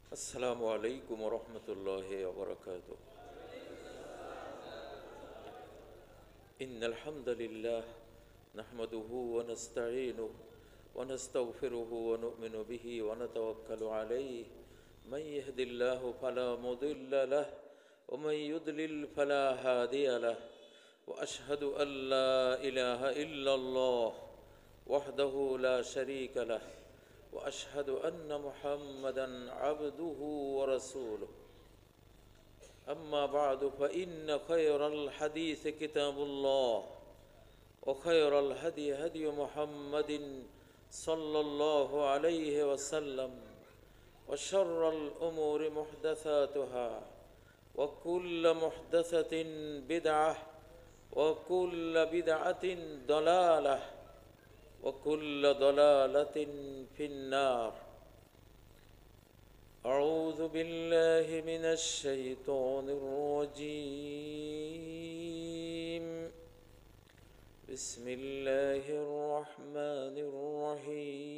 السلام عليكم ورحمة الله وبركاته. إن الحمد لله نحمده ونستعينه ونستغفره ونؤمن به ونتوكل عليه. من يهد الله فلا مضل له ومن يضلل فلا هادي له. وأشهد أن لا إله إلا الله وحده لا شريك له وأشهد أن محمدًا عبده ورسوله. أما بعد فإن خير الحديث كتاب الله وخير الهدي هدي محمد صلى الله عليه وسلم وشر الأمور محدثاتها وكل محدثة بدعة وكل بدعة ضلالة وكل ضلالة في النار. أعوذ بالله من الشيطان الرجيم. بسم الله الرحمن الرحيم.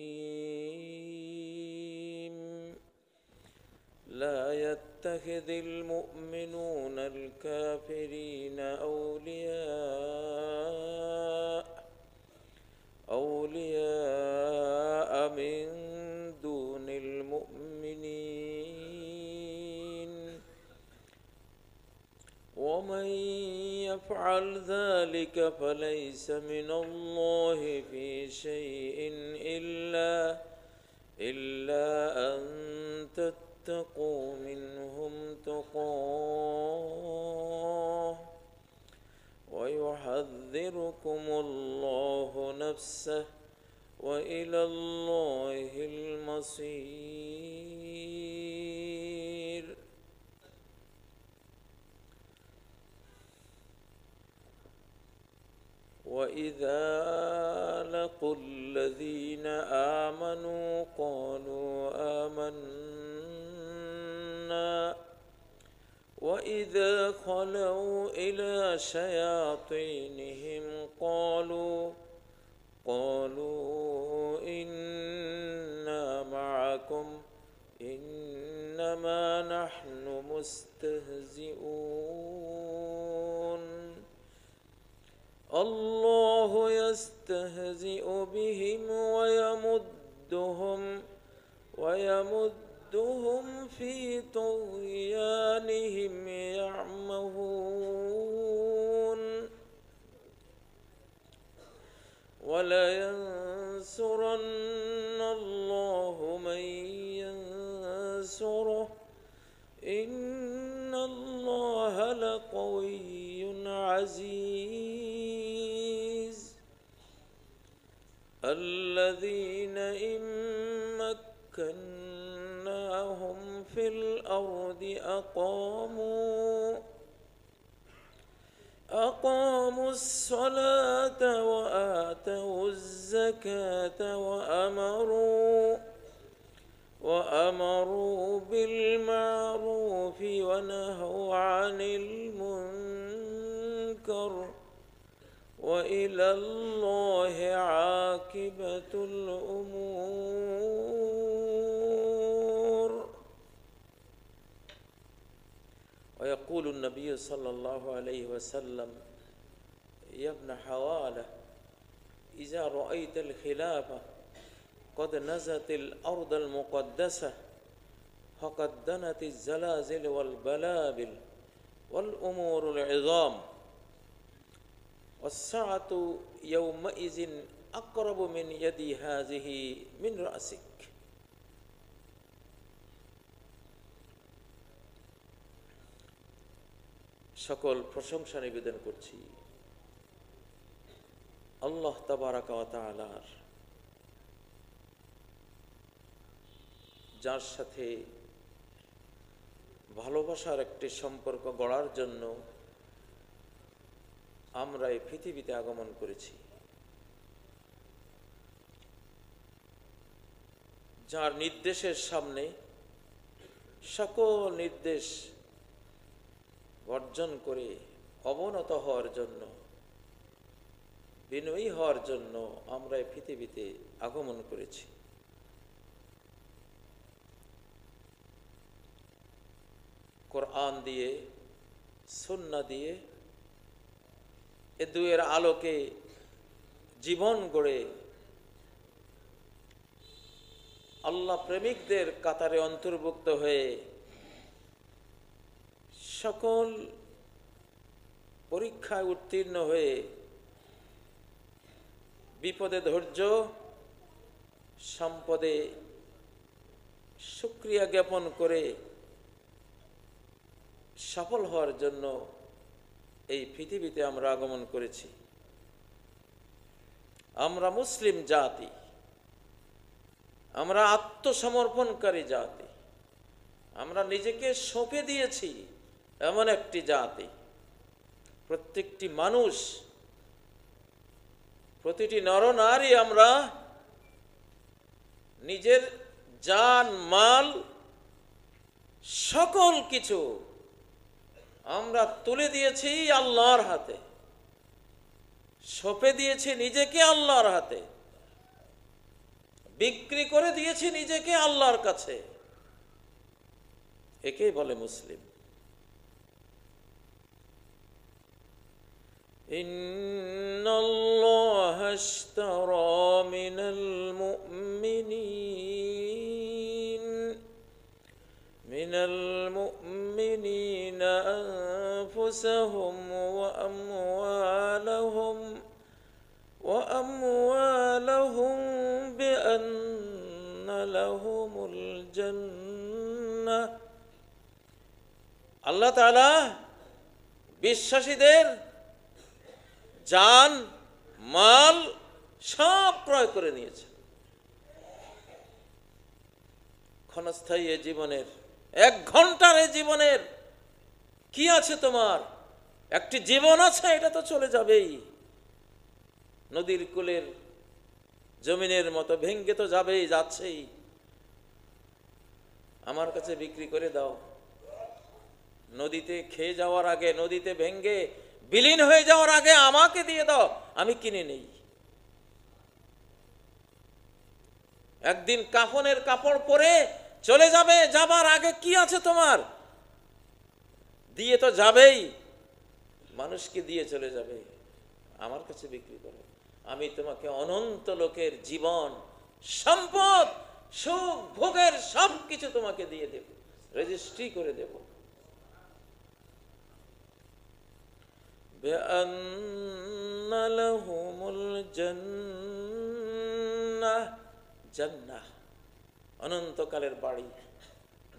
لا يتخذ المؤمنون الكافرين أولياء من دون المؤمنين ومن يفعل ذلك فليس من الله في شيء إلا أن تتقوا منهم تقاه ويحذركم الله نفسه وإلى الله المصير. وإذا لقوا الذين آمنوا قالوا آمنا وإذا خلوا إلى شياطينهم قالوا إنا معكم إنما نحن مستهزئون. الله يستهزئ بهم ويمدهم في طغيانهم يعمهون. ولينصرن الله من ينصره إن الله لقوي عزيز. الذين إن مكناهم في الأرض أقاموا الصلاة وآتوا الزكاة وأمروا بالمعروف ونهوا عن المنكر وإلى الله عاقبة الأمور. ويقول النبي صلى الله عليه وسلم: يا ابن حوالة إذا رأيت الخلافة قد نزت الأرض المقدسة فقد دنت الزلازل والبلابل والأمور العظام والساعة يومئذ أقرب من يدي هذه من رأسك. সকল প্রশংসা নিবেদন করছি আল্লাহ তাবারাকা ওয়া তাআলার, যার সাথে ভালোবাসার একটি সম্পর্ক গড়ার জন্য আমরা এই পৃথিবীতে আগমন করেছি, যার নির্দেশের সামনে সকল নির্দেশ বর্জন করে অবনত হওয়ার জন্য, বিনয়ী হওয়ার জন্য আমরা এই পৃথিবীতে আগমন করেছি। কোরআন দিয়ে, সুন্নাহ দিয়ে, এ দুয়ের আলোকে জীবন গড়ে আল্লাহ প্রেমিকদের কাতারে অন্তর্ভুক্ত হয়ে সকল পরীক্ষায় উত্তীর্ণ হয়ে বিপদে ধৈর্য, সম্পদে শুকরিয়া জ্ঞাপন করে সফল হওয়ার জন্য এই পৃথিবীতে আমরা আগমন করেছি। আমরা মুসলিম জাতি, আমরা আত্মসমর্পণকারী জাতি, আমরা নিজেকে সঁপে দিয়েছি এমন একটি জাতি। প্রত্যেকটি মানুষ, প্রতিটি নরনারী আমরা নিজের জান মাল সকল কিছু আমরা তুলে দিয়েছি আল্লাহর হাতে, সঁপে দিয়েছি নিজেকে আল্লাহর হাতে, বিক্রি করে দিয়েছি নিজেকে আল্লাহর কাছে। একেই বলে মুসলিম। ইন্নাল্লাহা আশতারা মিনাল মুমিনিনা আনফুসাহুম ওয়া আমওয়ালাহুম বিআন্না লাহুমুল জান্নাহ। আল্লাহ তাআলা বিশ্বাসীদের জান মাল সব ক্রয় করে নিয়েছে। ক্ষণস্থায়ী এ জীবনের, 1 ঘন্টার এ জীবনের কি আছে তোমার? একটি জীবন আছে, এটা তো চলে যাবেই। নদীর কূলের জমিনের মতো ভেঙ্গে তো যাবেই, যাচ্ছেই। আমার কাছে বিক্রি করে দাও। নদীতে খেয়ে যাওয়ার আগে, নদীতে ভেঙ্গে বিলীন হয়ে যাওয়ার আগে আমাকে দিয়ে দাও, আমি কিনে নেই। একদিন কাফনের কাপড় পরে চলে যাবে, যাবার আগে কি আছে তোমার? দিয়ে তো যাবেই, মানুষকে দিয়ে চলে যাবে। আমার কাছে বিক্রি করো, আমি তোমাকে অনন্ত লোকের জীবন, সম্পদ, সুখ ভোগের সব কিছু তোমাকে দিয়ে দেব, রেজিস্ট্রি করে দেব। বিআন্না লাহুমুল জান্নাহ, জান্নাহ অনন্তকালের বাড়ি,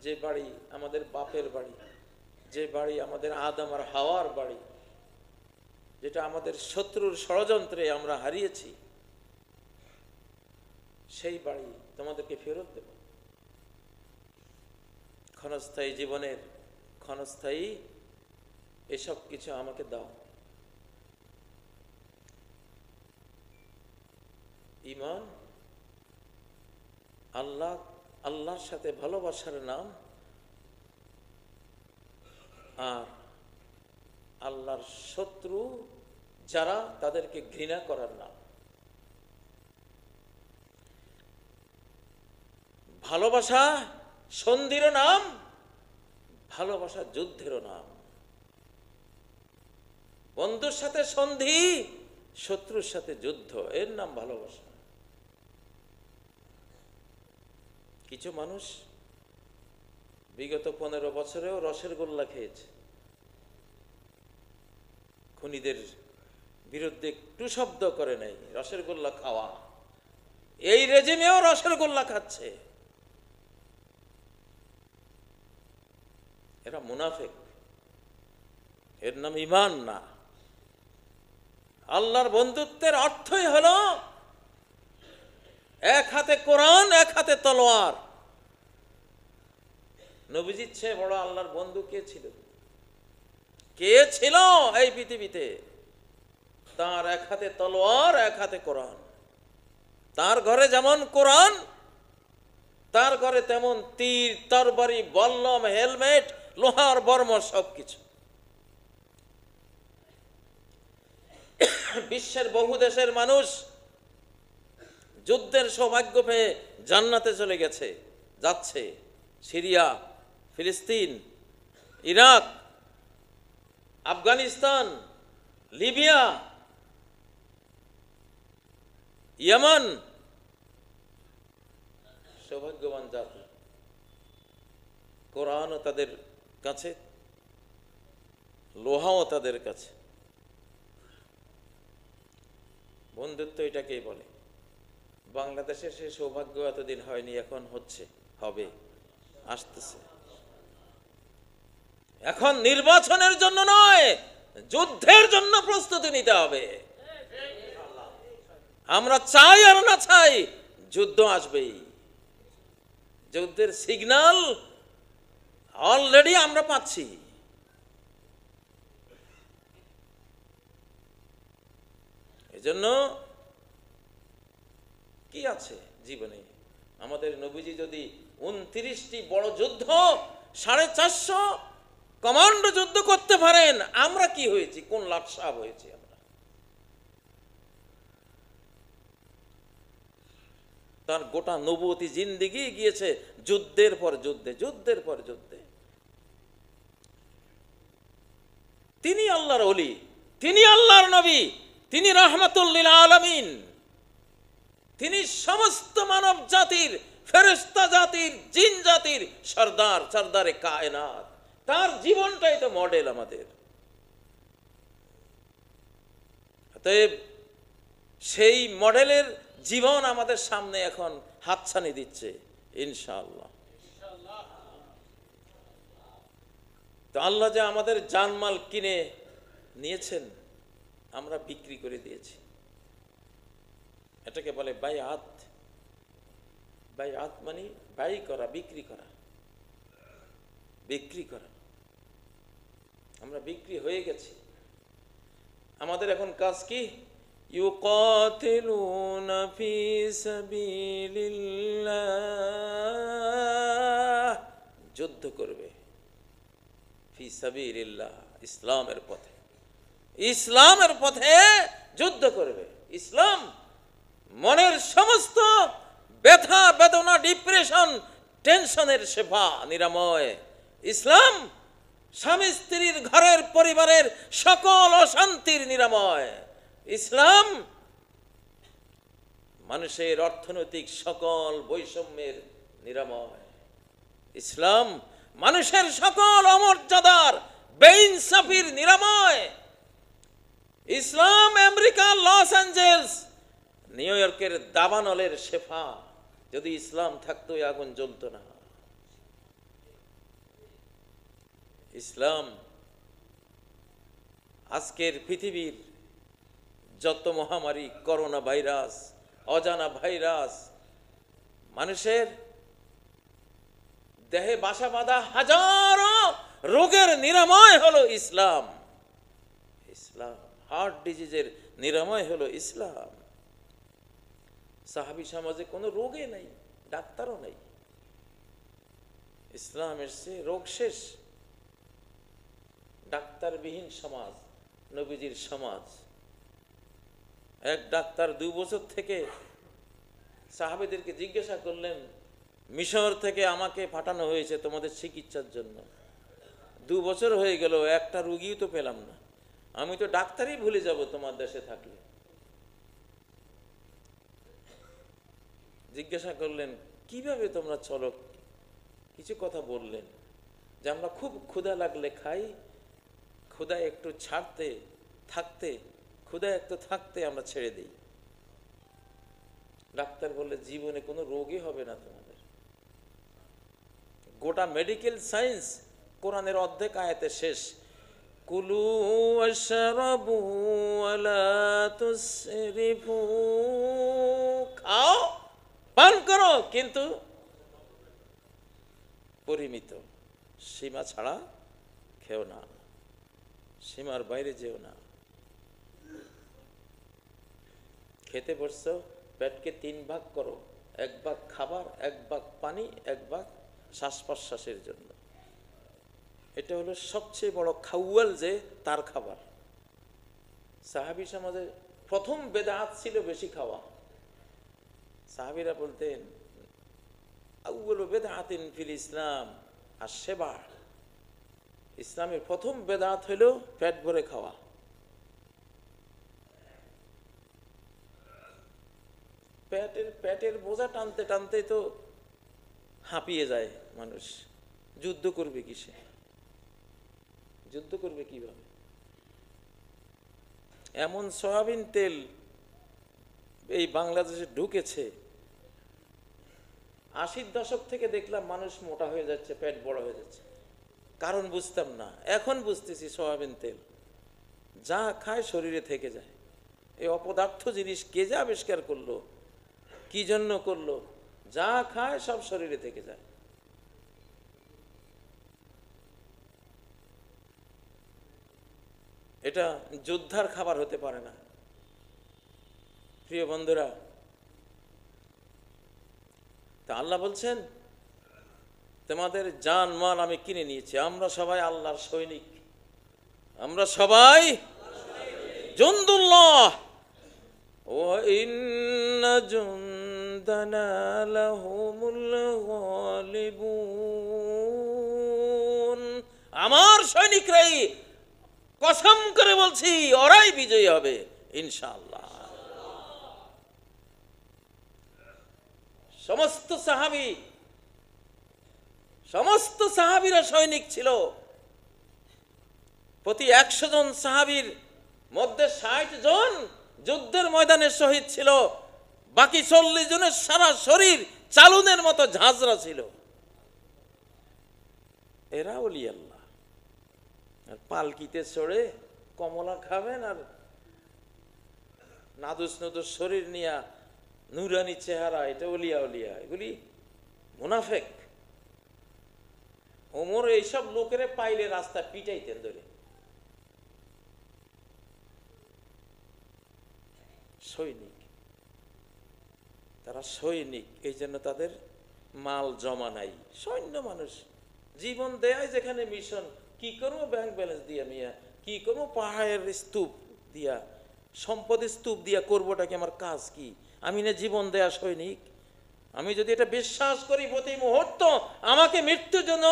যে বাড়ি আমাদের বাপের বাড়ি, যে বাড়ি আমাদের আদম আর হাওয়ার বাড়ি, যেটা আমাদের শত্রুর ষড়যন্ত্রে আমরা হারিয়েছি, সেই বাড়ি তোমাদেরকে ফেরত দেব। ক্ষণস্থায়ী জীবনের ক্ষণস্থায়ী এসব কিছু আমাকে দাও। ঈমান আল্লাহর সাথে ভালোবাসার নাম, আর আল্লাহর শত্রু যারা, তাদেরকে ঘৃণা করার নাম। ভালোবাসা সন্ধিরও নাম, ভালোবাসা যুদ্ধেরও নাম। বন্ধুর সাথে সন্ধি, শত্রুর সাথে যুদ্ধ, এর নাম ভালোবাসা। কিছু মানুষ বিগত 15 বছরেও রসের গোল্লা খেয়েছে, খুনিদের বিরুদ্ধে একটু শব্দ করে নাই, রসের গোল্লা খাওয়া। এই রেজিমেও রসের গোল্লা খাচ্ছে। এরা মুনাফিক, এর নাম ঈমান না। আল্লাহর বন্ধুত্বের অর্থই হলো এক হাতে কোরআন, এক হাতে তলোয়ার। নবীজির চেয়ে বড় আল্লাহর বন্ধু কে ছিল? কে ছিল এই পৃথিবীতে? তার এক হাতে তলোয়ার, এক হাতে কোরআন। তার ঘরে যেমন কোরআন, তার ঘরে তেমন তীর, তরবারি, বল্লম, হেলমেট, লোহার বর্ম, সবকিছু। বিশ্বের বহু দেশের মানুষ যুদ্ধের সৌভাগ্য পেয়ে জান্নাতে চলে গেছে, যাচ্ছে। সিরিয়া, ফিলিস্তিন, ইরাক, আফগানিস্তান, লিবিয়া, ইয়েমেন, সৌভাগ্যবান জাতি। কোরআনও তাদের কাছে, লোহাও তাদের কাছে। বন্ধুত্ব এটাকেই বলে। বাংলাদেশে সে সৌভাগ্য এতদিন হয়নি, এখন হচ্ছে, হবে, আসতেছে। এখন নির্বাচনের জন্য নয়, যুদ্ধের জন্য প্রস্তুতি নিতে হবে। আমরা চাই আর না চাই, যুদ্ধ আসবেই। যুদ্ধের সিগন্যাল অলরেডি আমরা পাচ্ছি। এজন্য কি আছে জীবনে? আমাদের নবীজি যদি 29টি বড় যুদ্ধ, 450 কমান্ডো যুদ্ধ করতে পারেন, আমরা কি হয়েছি? কোন লাটসাব হয়েছি আমরা? তার গোটা নবুয়তি জিন্দেগি গিয়েছে যুদ্ধের পর যুদ্ধে, যুদ্ধের পর যুদ্ধে। তিনি আল্লাহর ওলি, তিনি আল্লাহর নবী, তিনি রাহমাতুল লিল আলামিন, তিনি সমস্ত মানব জাতির, ফেরেশতা জাতির, জিন জাতির সর্দার, সর্দারে কায়নাত। তার জীবনটাই তো মডেল আমাদের। অতএব সেই মডেলের জীবন আমাদের সামনে এখন হাতছানি দিচ্ছে ইনশাআল্লাহ। তো আল্লাহ যে আমাদের জানমাল কিনে নিয়েছেন, আমরা বিক্রি করে দিয়েছি। এটাকে বলে বাইআত। বাইআত মানে বাই করা, বিক্রি করা, বিক্রি করা। আমরা বিক্রি হয়ে গেছি। আমাদের এখন কাজ কি? ইউকাতিলুনা ফি সাবিলিল্লাহ, যুদ্ধ করবে। ফি সাবিলিল্লাহ, ইসলামের পথে, ইসলামের পথে যুদ্ধ করবে। ইসলাম মনের সমস্ত ব্যথা, বেদনা, ডিপ্রেশন, টেনশনের শেফা, নিরাময়। ইসলাম স্বামী স্ত্রীর, ঘরের, পরিবারের সকল অশান্তির নিরাময়। ইসলাম মানুষের অর্থনৈতিক সকল বৈষম্যের নিরাময়। ইসলাম মানুষের সকল অমর্যাদার, বেইনসাফির নিরাময়। ইসলাম আমেরিকা, লস অ্যাঞ্জেলস, নিউ ইয়র্কের দাবানলের শেফা। যদি ইসলাম থাকতো এই আগুন জ্বলতো না। ইসলাম আজকের পৃথিবীর যত মহামারী, করোনা ভাইরাস, অজানা ভাইরাস, মানুষের দেহে বাসা বাঁধা হাজারো রোগের নিরাময় হলো ইসলাম। ইসলাম হার্ট ডিজিজের নিরাময় হলো ইসলাম। সাহাবী সমাজে কোনো রোগে নাই, ডাক্তারও নেই। ইসলাম এসছে, রোগ শেষ। ডাক্তারবিহীন সমাজ নবীজির সমাজ। এক ডাক্তার 2 বছর থেকে সাহাবীদেরকে জিজ্ঞাসা করলেন, মিশর থেকে আমাকে পাঠানো হয়েছে তোমাদের চিকিৎসার জন্য। 2 বছর হয়ে গেল, একটা রুগীও তো পেলাম না। আমি তো ডাক্তারই ভুলে যাব তোমার দেশে থাকলে। জিজ্ঞাসা করলেন, কিভাবে তোমরা চলো? কিছু কথা বললেন যে আমরা খুব ক্ষুধা লাগলে খাই, ক্ষুধা একটু ছাড়তে থাকতে, ক্ষুধা একটু থাকতে আমরা ছেড়ে দিই। ডাক্তার বললে, জীবনে কোনো রোগই হবে না তোমাদের। গোটা মেডিকেল সায়েন্স কোরআনের অর্ধেক আয়াতে শেষ, কুলু ওয়াশরাবু ওয়ালা তুসরিফু, খাও পান করো কিন্তু পরিমিত, সীমা ছাড়া খেও না, সীমার বাইরে যেও না। খেতে বসছো, পেটকে 3 ভাগ করো, 1 ভাগ খাবার, 1 ভাগ পানি, 1 ভাগ শ্বাস প্রশ্বাসের জন্য। এটা হলো সবচেয়ে বড় খাওয়াল, যে তার খাবার। সাহাবী সমাজে প্রথম বেদাত ছিল বেশি খাওয়া। সাহাবীরা বলতেন, আউয়ালু বিদআতিন ফিল ইসলাম আশ-শিবা। ইসলামের প্রথম বেদাত হইল পেট ভরে খাওয়া। পেটের বোঝা টানতে টানতে তো হাঁপিয়ে যায় মানুষ। যুদ্ধ করবে কিসে? যুদ্ধ করবে কিভাবে? এমন সয়াবিন তেল এই বাংলাদেশে ঢুকেছে, 80-র দশক থেকে দেখলাম মানুষ মোটা হয়ে যাচ্ছে, পেট বড় হয়ে যাচ্ছে। কারণ বুঝতাম না, এখন বুঝতেছি সয়াবিন তেল যা খায় শরীরে থেকে যায়। এই অপদার্থ জিনিস কে যে আবিষ্কার করলো, কি জন্য করলো? যা খায় সব শরীরে থেকে যায়। এটা যোদ্ধার খাবার হতে পারে না। প্রিয় বন্ধুরা, তা আল্লাহ বলছেন তোমাদের জান মাল আমি কিনে নিয়েছি। আমরা সবাই আল্লাহর সৈনিক, আমরা সবাই জুনদুল্লাহ। ওয়া ইন্না জুনদানা লাহুমুল গালিবুন। আমার সৈনিকরাই, কসম করে বলছি, ওরাই বিজয়ী হবে ইনশাআল্লাহ। সমস্ত সাহাবীরা সৈনিক ছিল। প্রতি 100 জন সাহাবীর মধ্যে 60 জন যুদ্ধের ময়দানে শহীদ ছিল, বাকি 40 জনের সারা শরীর চালুনের মতো ঝাঁঝরা ছিল। এরা ওলি আল্লাহ। আর পালকিতে চড়ে কমলা খাবেন আর নাদুস নদুস শরীর নিয়ে নুরানি চেহারা, এটা ওলিয়া ওলিয়া। এগুলি মুনাফেক। ওমর এইসব লোকেরে পাইলে রাস্তা পিটাইতেন ধরে। সৈনিক, তারা সৈনিক, এই জন্য তাদের মাল জমা নাই। সৈন্য মানুষ, জীবন দেয় যেখানে মিশন। কি করবো ব্যাংক ব্যালেন্স দিয়া মিয়া, কি করবো পাহাড়ের স্তূপ দিয়া, সম্পদের স্তূপ দিয়া, করবোটাকে আমার কাজ কি? আমি না জীবন দেয়া সৈনিক। আমি যদি এটা বিশ্বাস করি প্রতি মুহূর্ত আমাকে মৃত্যুর জন্য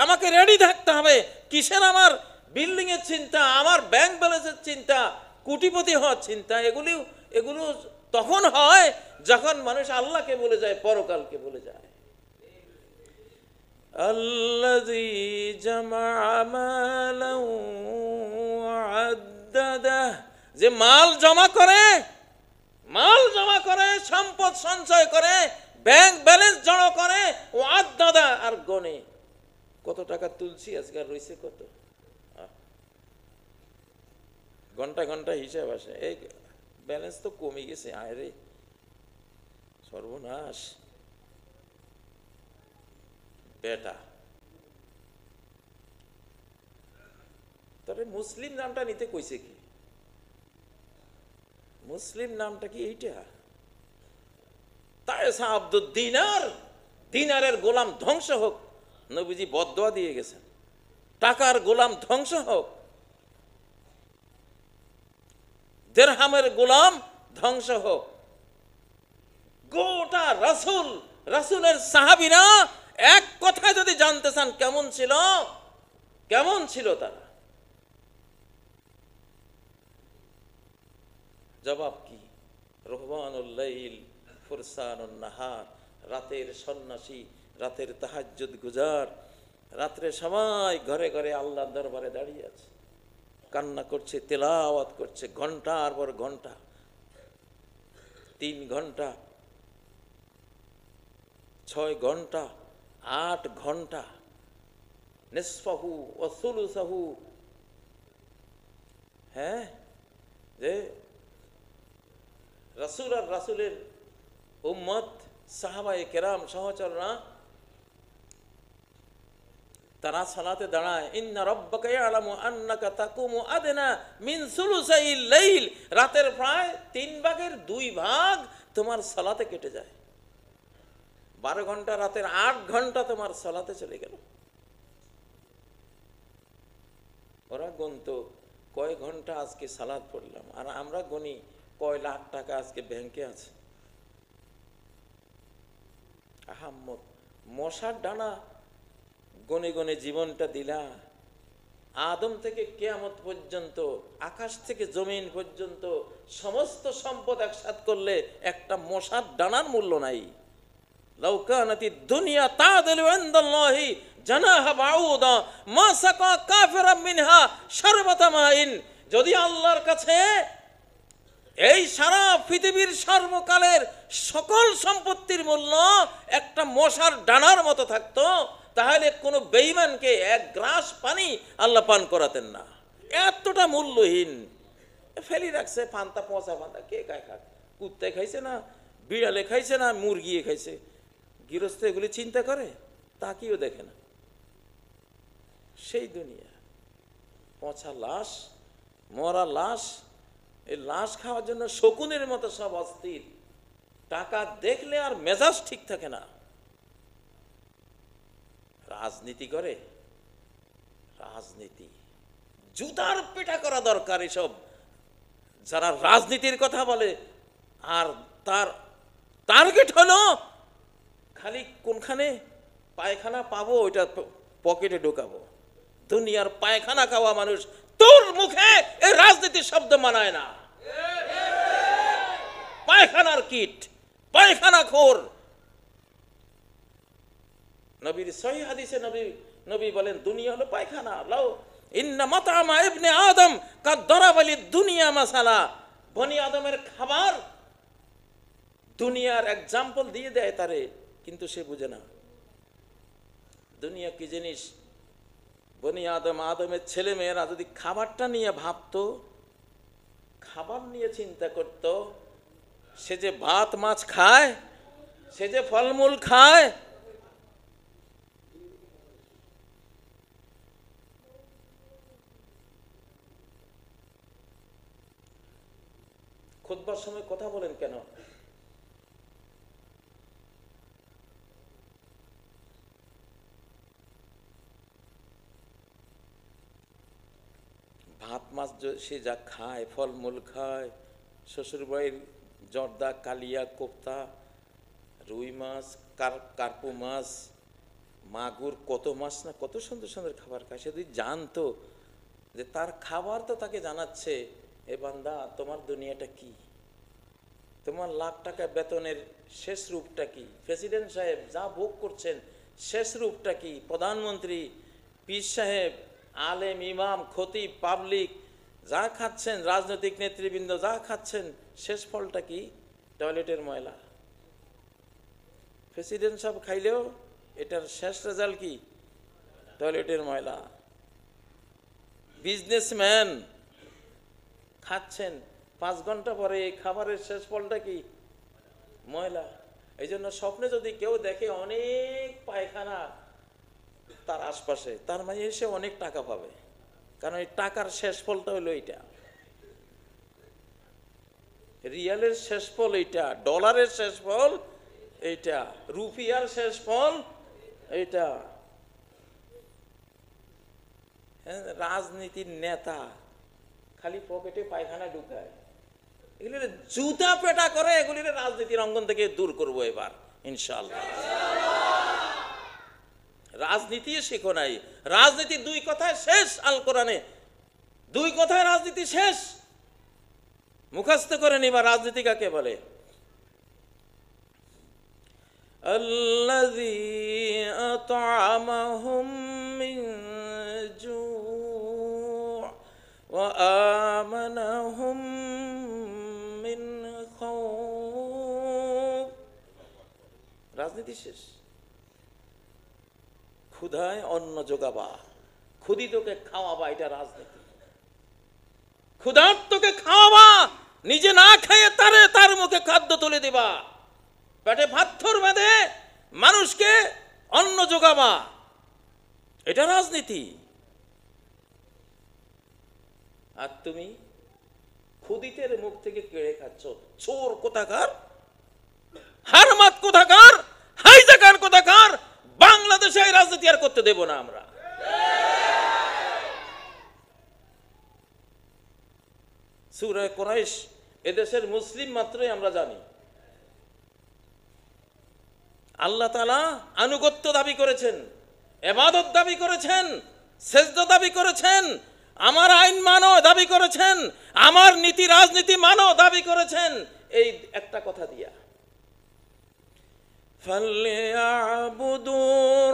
আমাকে রেডি থাকতে হবে। কিসের আমার বিল্ডিং এর চিন্তা, আমার ব্যাংক ব্যালেন্সের চিন্তা, কোটিপতি হওয়ার চিন্তা? এগুলো তখন হয় যখন মানুষ আল্লাহকে বলে যায়, পরকালকে বলে যায়। আল্লাযী জামাআ মালান ওয়া আদ্দাদা, যে মাল জমা করে, সম্পদ সঞ্চয় করে, ব্যাংক ব্যালেন্স জড়ো করে, ও আদ্দাদা, আর গনে কত টাকা তুলছি আজকে আর রয়েছে কত। ঘন্টা ঘন্টা হিসাব আসে, এই ব্যালেন্স তো কমে গেছে, আয় রে সর্বনাশ। বেটা, তবে মুসলিম নামটা নিতে কইছে কি? মুসলিম নামটা কি এইটা? তায়েসা আব্দুদ দিনার, দিনারের গোলাম ধ্বংস হোক, নবীজি বদদোয়া দিয়ে গেছেন। টাকার গোলাম ধ্বংস হোক, দিরহামের গোলাম ধ্বংস হোক। গোটা রাসূলের সাহাবীরা এক কথা যদি জানতে চান কেমন ছিল তারা, জবাব কি? রহবানুল লাইল ফুরসানুন নাহার, রাতের সন্ন্যাসী, রাতের তাহাজ্জুদ গুজার, রাত্রে সবাই ঘরে ঘরে আল্লাহর দরবারে দাঁড়িয়ে আছে, কান্না করছে, তেলাওয়াত করছে, ঘন্টার পর ঘন্টা, 3 ঘন্টা, 6 ঘন্টা, 8 ঘন্টা, নিসফাহু ওয়া সুলুসাহু। হ্যাঁ, যে রাসূল আর রাসূলের উম্মত, সাহাবায়ে কেরাম, সহচররা, তারা সালাতে দাঁড়ায়। ইন্না রাব্বাকা ইয়ালামু আন্নাকা তাকুমু আদনা মিন সুলুসাইল লাইল, রাতের প্রায় 3 ভাগের 2 ভাগ তোমার সালাতে কেটে যায়। 12 ঘন্টা, রাতের 8 ঘন্টা তোমার সালাতে চলে গেল। ওরা গুনতো কয় ঘন্টা আজকে সালাত পড়লাম, আর আমরা গুনি কয় লাখ টাকা আজকে ব্যাংকে আছে। আহাম্মদ, মশার ডানা গনে গনে জীবনটা দিলা, আদম থেকে কিয়ামত পর্যন্ত, আকাশ থেকে জমিন পর্যন্ত সমস্ত সম্পদ একসাথ করলে একটা মশার ডানার মূল্য নাই। লাউ কানাতি দুনিয়া তাদিলু ইনদাল্লাহি জানাহা বাউদা মা সাকা কাফিরাম মিনহা শারবাতা মাইন। যদি আল্লাহর কাছে এই সারা পৃথিবীর সর্বকালের সকল সম্পত্তির মূল্য একটা মশার ডানার মতো থাকতো, তাহলে কোনো বেঈমানকে এক গ্লাস পানি আল্লাহ পান করাতেন না। এতটা মূল্যহীন ফেলি রাখছে। পান্তা, পচা পান্তা কে খায়? খাক, কুত্তায় খাইছে না, বিড়ালে খাইছে না, মুরগিয়ে খাইছে। গৃহস্থ এগুলি চিন্তা করে? তাকিয়েও দেখে না। সেই দুনিয়া, পচা লাশ, মরা লাশ, এই লাশ খাওয়ার জন্য শকুনের মতো সব অস্থির। টাকা দেখলে আর মেজাজ ঠিক থাকে না। রাজনীতি করে, রাজনীতি জুতার পেটা করা দরকার এসব যারা রাজনীতির কথা বলে। আর তার টার্গেট হলো খালি কোনখানে পায়খানা পাবো ওইটা পকেটে ঢোকাবো। দুনিয়ার পায়খানা খাওয়া মানুষ তোর মুখে এই রাজনীতির শব্দ মানায় না। পায়খানার কিট, পায়খানা খোর। নবীর সহিহ হাদিসে নবী বলেন দুনিয়া হলো পায়খানা। লাউ ইন্না মাতামা ইবনে আদম কাদ দরাবালি দুনিয়া মাসালা। বনি আদমের খাবার দুনিয়ার এক্সাম্পল দিয়ে দেয় তারে, কিন্তু সে বুঝে না দুনিয়া কি জিনিস। বনি আদম, আদমের ছেলে মেয়েরা যদি খাবারটা নিয়ে ভাবতো, খাবার নিয়ে চিন্তা করত, সে যে ভাত মাছ খায়, সে যে ফলমূল খায়, খুতবার সময় কথা বলেন কেন? ভাত মাছ সে যা খায়, ফলমূল খায়, শ্বশুরবাড়ির জর্দা, কালিয়া, কোপ্তা, রুই মাছ, কার্পু মাছ, মাগুর, কত মাছ না কত সুন্দর সুন্দর খাবার খায়। সে যদি জানতো যে তার খাবার তো তাকে জানাচ্ছে, এ বান্দা তোমার দুনিয়াটা কি, তোমার লাখ টাকা বেতনের শেষ রূপটা কি, প্রেসিডেন্ট সাহেব যা ভোগ করছেন শেষ রূপটা কি, প্রধানমন্ত্রী, পীর সাহেব, আলেম, ইমাম, খতিব, পাবলিক যা খাচ্ছেন, রাজনৈতিক নেতৃবৃন্দ যা খাচ্ছেন, শেষ ফলটা কি? টয়লেটের ময়লা। প্রেসিডেন্ট সাহেব খাইলেও এটার শেষ রেজাল্ট কি? টয়লেটের ময়লা। বিজনেসম্যান খাচ্ছেন, 5 ঘন্টা পরে এই খাবারের শেষ ফলটা কি? ময়লা। এই জন্য স্বপ্নে যদি কেউ দেখে অনেক পায়খানা তার আশপাশে, তার মানে সে অনেক টাকা পাবে, কারণ এই টাকার শেষ ফলটা হলো এইটা। রিয়ালের শেষ ফল এইটা, ডলারের শেষ ফল এইটা, রুপিয়ার শেষ ফল এইটা। রাজনীতির নেতা খালি পকেটে পায়খানা ঢুকায়, এগুলি জুতা পেটা করে, এগুলি রাজনীতির অঙ্গন থেকে দূর করবো এবার ইনশাআল্লাহ। রাজনীতি শিখো নাই, রাজনীতি 2 কথায় শেষ। আল কোরআনে 2 কথায় রাজনীতি শেষ। মুখস্থ করে নিবা রাজনীতি কাকে বলে। আল্লাযী আত'আমাহুম মিন জু' ওয়া আমানাহুম মিন খাউফ। রাজনীতি শেষ। ক্ষুধায় অন্ন যোগাবা, ক্ষুধিতকে খাওয়াবা, এটা রাজনীতি। ক্ষুধার্তকে খাওয়াবা, নিজে না খেয়ে তার মুখে খাদ্য তুলে দিবা, পেটে পাথর বেঁধে মানুষকে অন্ন যোগাবা, এটা রাজনীতি। আর তুমি ক্ষুধিতের মুখ থেকে কেড়ে খাচ্ছ। চোর কোথাকার, হারমাত কোথাকার, হাইজাকার কোথাকার। বাংলাদেশে এই রাজনীতি আর করতে দেব না আমরা। সূরা কুরাইশ এদেশের মুসলিম মাত্রই আমরা জানি। আল্লাহ তাআলা আনুগত্য দাবি করেছেন, ইবাদত দাবি করেছেন, সেজদা দাবি করেছেন, আমার আইন মানো দাবি করেছেন, আমার নীতি রাজনীতি মানো দাবি করেছেন, এই একটা কথা দিয়া। ফালইয়াবুদু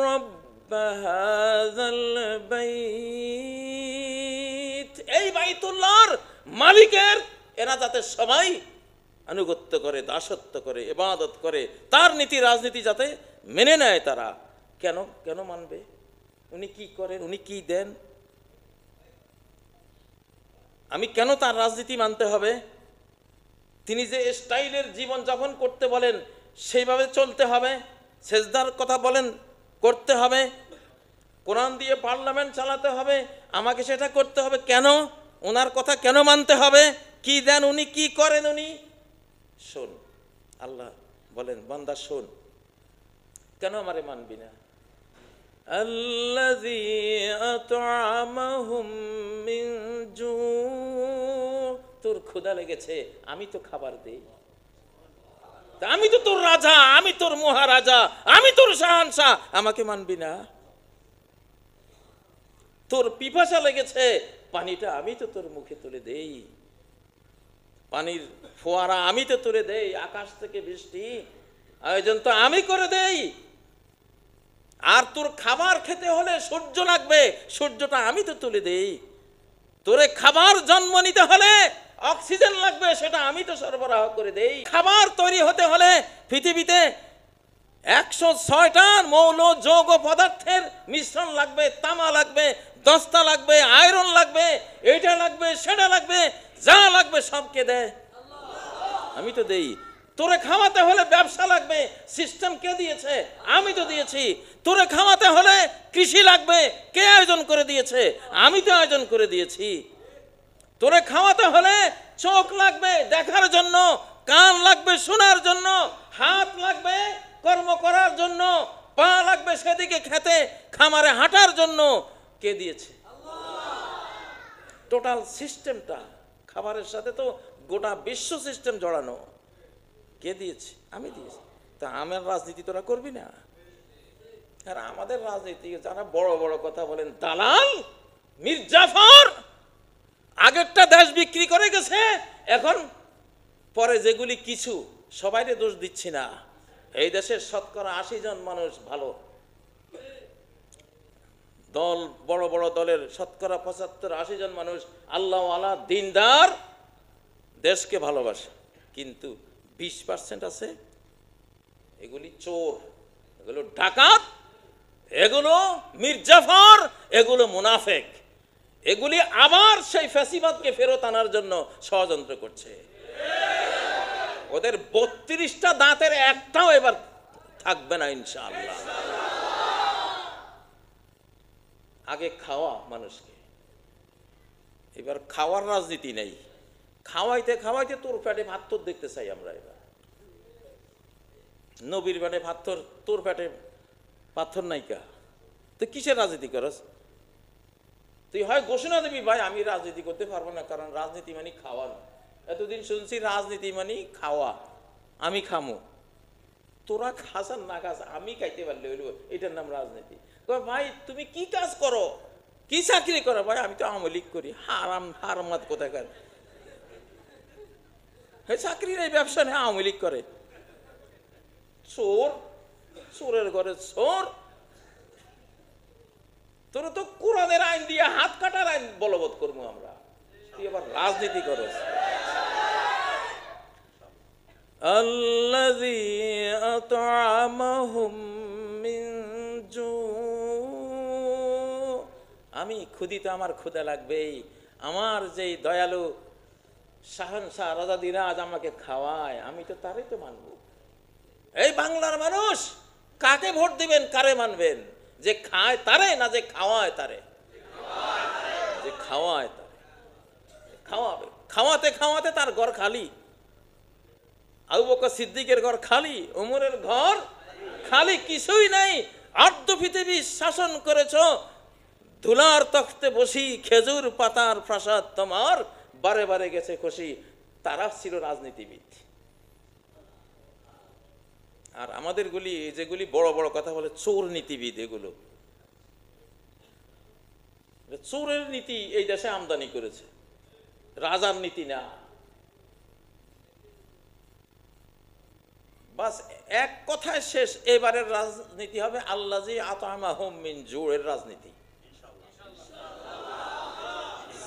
রাব্ব হাযাল বাইত, এই বাইতুল্লাহর মালিকের এরা যাতে সবাই আনুগত্য করে, দাসত্ব করে, ইবাদত করে, তার নীতি রাজনীতি যাতে মেনে নেয় তারা। কেন কেন মানবে? উনি কি করেন, উনি কি দেন, আমি কেন তার রাজনীতি মানতে হবে? তিনি যে স্টাইলের জীবন যাপন করতে বলেন সেইভাবে চলতে হবে, সেজদার কথা বলেন করতে হবে, কোরআন দিয়ে পার্লামেন্ট চালাতে হবে, আমাকে সেটা করতে হবে। কেন? ওনার কথা কেন মানতে হবে? কি দেন উনি, কি করেন উনি? শোন, আল্লাহ বলেন বান্দা শোন, কেন আমারে মানবি না? আল্লাযী আত'আমাহুম মিন জু, তোর ক্ষুধা লেগেছে, আমি তো খাবার দেই, আমি তো তোর রাজা, আমি তোর মহারাজা, আমি তোর শাহানশাহ, আমাকে মানবি না? তোর পিপাসা লেগেছে, পানিটা আমি তো তোর মুখে তুলে দেই, পানির ফোয়ারা আমি তো তুলে দেই, আকাশ থেকে বৃষ্টি আয়োজন তো আমি করে দেই। আর তোর খাবার খেতে হলে সূর্য লাগবে, সূর্যটা আমি তো তুলে দেই। তোরে খাবার জন্ম নিতে হলে অক্সিজেন লাগবে, সেটা আমি তো সরবরাহ করে দেই। খাবার তৈরি হতে হলে পৃথিবীতে 106টা মৌল যৌগ পদার্থের মিশ্রণ লাগবে, তামা লাগবে, দস্তা লাগবে, আয়রন লাগবে, এটা লাগবে, সেটা লাগবে, যা লাগবে সবকে দেয়, আমি তো দেই। তোরে খাওয়াতে হলে ব্যবসা লাগবে, সিস্টেম কে দিয়েছে? আমি তো দিয়েছি। তোরে খাওয়াতে হলে কৃষি লাগবে, কে আয়োজন করে দিয়েছে? আমি তো আয়োজন করে দিয়েছি। তোরে খাওয়াতে হলে চোখ লাগবে দেখার জন্য, কান লাগবে শোনার জন্য, হাত লাগবে কর্ম করার জন্য, পা লাগবে সেদিকে খেতে খামারে হাঁটার জন্য, কে দিয়েছে? টোটাল সিস্টেমটা, খাবারের সাথে তো গোটা বিশ্ব সিস্টেম জড়ানো, কে দিয়েছে? আমি দিয়েছি। তা আমার রাজনীতি তোরা করবি না? আর আমাদের রাজনীতি যারা বড় বড় কথা বলেন, দালাল মীর জাফর আগেরটা দেশ বিক্রি করে গেছে, এখন পরে যেগুলি কিছু, সবাইরে দোষ দিচ্ছি না, এই দেশের শতকরা 80 জন মানুষ ভালো দল, বড় বড় দলের শতকরা 75-80 জন মানুষ আল্লাহওয়ালা, দিনদার, দেশকে ভালোবাসে। কিন্তু 20% আছে এগুলি চোর, এগুলো ডাকাত, এগুলো মীর জাফর, এগুলো মুনাফেক, এগুলি আবার সেই ফ্যাসিবাদকে ফেরত আনার জন্য ষড়যন্ত্র করছে। ওদের 32টা দাঁতের একটাও এবার থাকবে না ইনশাআল্লাহ। আগে খাওয়া মানুষকে, এবার খাওয়ার রাজনীতি নেই। খাওয়াইতে খাওয়াইতে তোর পেটে পাথর দেখতে চাই আমরা। এবার নবীর পেটে পাথর, তোর পেটে পাথর নাইকা, তুই কিসের রাজনীতি করস? তুই হয় ঘোষণা দিবি, ভাই আমি রাজনীতি করতে পারবো না, কারণ রাজনীতি মানে খাওয়া না। এতদিন শুনছি রাজনীতি মানে খাওয়া, আমি খামো, তোরা খাস আর না খাস, আমি খাইতে পারলে হইল, এটার নাম রাজনীতি। ভাই তুমি কি কাজ করো, কি চাকরি করো? ভাই আমি তো আওয়ামী লীগ করি। হারাম হারামাত কোথাকার, চাকরির এই ব্যবসা নেই, আওয়ামী লীগ করে। চোর, চোরের ঘরে চোর। তোর তো কোরআনের আইন দিয়ে হাত কাটার আইন বলবৎ করবো আমরা, তুই আবার রাজনীতি করস। আল্লাযী আত'আমাহুম মিন জু, আমি ক্ষুধিত, আমার ক্ষুধা লাগবেই। আমার যেই দয়ালু শাহানশাহ রাজাদিরাজ আমাকে খাওয়ায়, আমি তো তারই তো মানব। এই বাংলার মানুষ কাকে ভোট দিবেন, কারে মানবেন? যে খায় তারে, না যে খাওয়ায় তারে? যে খাওয়ায় তারে খাওয়াবে। খাওয়াতে খাওয়াতে তার ঘর খালি। আবু বকর সিদ্দিকের ঘর খালি, ওমরের ঘর খালি, কিছুই নাই। অর্ধ পৃথিবী শাসন করেছ, ধুলার তখতে বসি, খেজুর পাতার প্রাসাদ তোমার, বারে বারে গেছে খুশি। তারা ছিল রাজনীতিবিদ। আর আমাদের গুলি, যেগুলি বড় বড় কথা বলে, চোর নীতিবিদ, এগুলো চোরের নীতি এই দেশে আমদানি করেছে, রাজার নীতি না। বাস এক কথায় শেষ, এবারের রাজনীতি হবে আল্লাযী আত'আমাহুম মিন জু'এর রাজনীতি।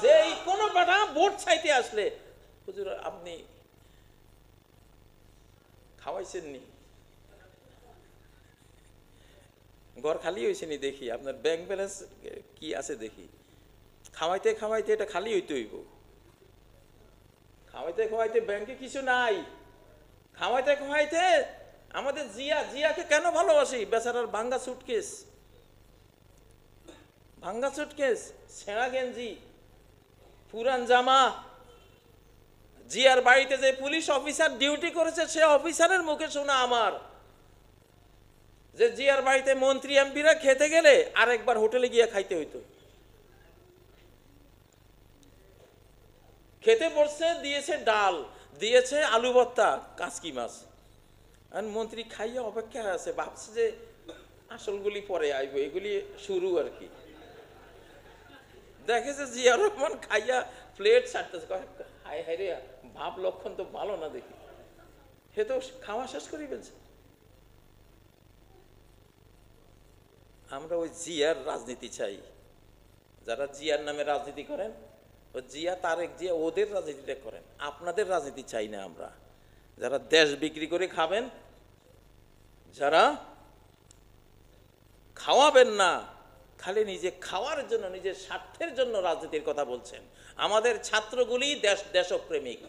যেই কোনো বেটা ভোট চাইতে আসলে, হুজুর আপনি খাওয়াইছেন নি, ঘর খালি হয়েছে নি দেখি, আপনার ব্যাংক ব্যালেন্স কি আছে দেখি, খাওয়াইতে খাওয়াইতে এটা খালি হইতে হইব, খাওয়াইতে খাওয়াইতে ব্যাংকে কিছু নাই, খাওয়াইতে খাওয়াইতে আমাদের জিয়াকে কেন ভালোবাসি, বেচারার ভাঙ্গা সুটকেস, ছেঁড়া গেঞ্জি, পুরান জামা, জিয়ার বাড়িতে যে পুলিশ অফিসার ডিউটি করেছে সে অফিসারের মুখে শোনা আমার, যে জিয়ার বাড়িতে মন্ত্রী এমপিরা খেতে গেলে আরেকবার হোটেলে গিয়ে খাইতে হইতো, খেতে বসছে, দিয়েছে ডাল, দিয়েছে আলু ভর্তা, কাঁচকি মাছ, আর মন্ত্রী খাইয়া অপেক্ষা আছে, ভাবছে যে আসলগুলি পরে আইব, এগুলি শুরু আর কি। দেখেছে জিয়া রহমান খাইয়া প্লেট ছাড়তেছে, হায় হায় রে, ভাব লক্ষণ তো ভালো না দেখি, হে তো খাওয়া শেষ করে ফেলছে। আমরা ওই জিয়ার রাজনীতি চাই, যারা জিয়ার নামে রাজনীতি করেন, ও জিয়া তারেক জিয়া ওদের রাজনীতিটা করেন, আপনাদের রাজনীতি চাই না আমরা। যারা দেশ বিক্রি করে খাবেন, যারা খাওয়াবেন না, খালি নিজে খাওয়ার জন্য, নিজের স্বার্থের জন্য রাজনীতির কথা বলছেন। আমাদের ছাত্রগুলি দেশপ্রেমিক,